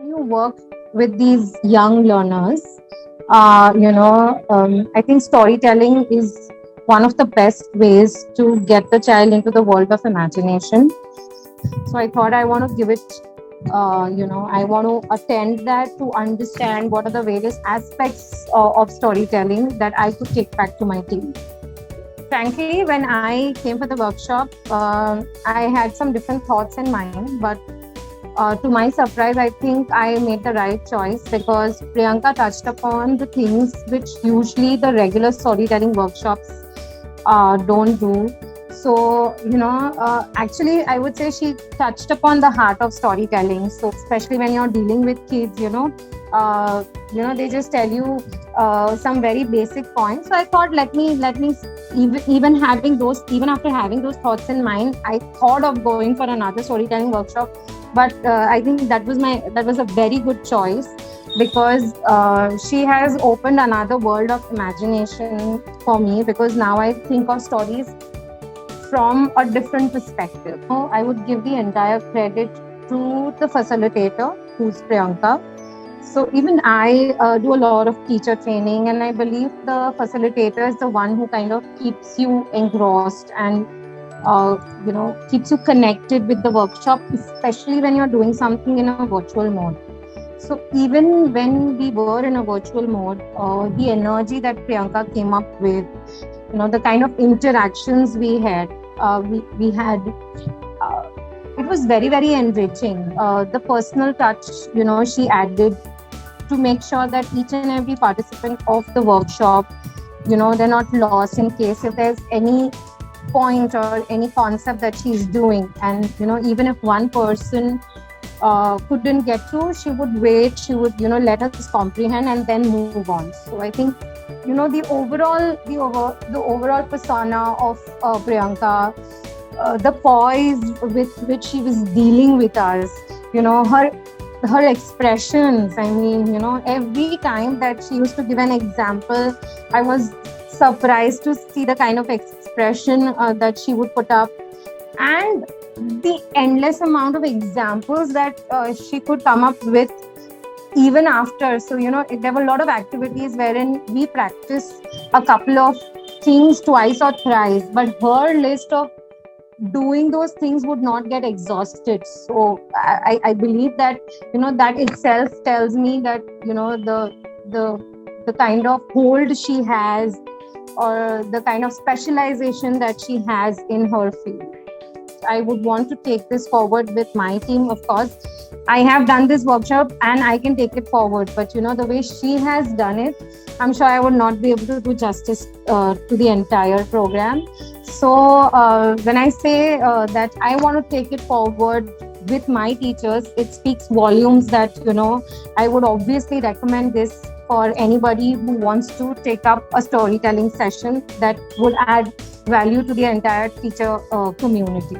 when you work with these young learners, I think storytelling is one of the best ways to get the child into the world of imagination. So I thought I want to give it, I want to attend that to understand what are the various aspects of storytelling that I could take back to my team. Frankly, when I came for the workshop, I had some different thoughts in mind, but to my surprise, I think I made the right choice because Priyanka touched upon the things which usually the regular storytelling workshops don't do. So, actually, I would say she touched upon the heart of storytelling. So, especially when you're dealing with kids, they just tell you some very basic points. So I thought, let me even after having those thoughts in mind, I thought of going for another storytelling workshop. But I think that was a very good choice because she has opened another world of imagination for me, because now I think of stories from a different perspective. So I would give the entire credit to the facilitator, who's Priyanka. So even I do a lot of teacher training, and I believe the facilitator is the one who kind of keeps you engrossed and keeps you connected with the workshop, especially when you're doing something in a virtual mode. So even when we were in a virtual mode, the energy that Priyanka came up with, the kind of interactions we had, it was very, very enriching. The personal touch, she added to make sure that each and every participant of the workshop, they're not lost in case if there's any point or any concept that she's doing. And, even if one person couldn't get to, she would wait, she would, let us comprehend and then move on. So I think, the overall persona of Priyanka, the poise with which she was dealing with us, her expressions. I mean, every time that she used to give an example, I was surprised to see the kind of expression that she would put up, and the endless amount of examples that she could come up with even after. So, there were a lot of activities wherein we practice a couple of things twice or thrice, but her list of doing those things would not get exhausted. So I believe that, that itself tells me that, the kind of hold she has, or the kind of specialization that she has in her field. I would want to take this forward with my team. Of course, I have done this workshop and I can take it forward, but the way she has done it, I'm sure I would not be able to do justice to the entire program. So when I say that I want to take it forward with my teachers, it speaks volumes that, I would obviously recommend this for anybody who wants to take up a storytelling session that would add value to the entire teacher community.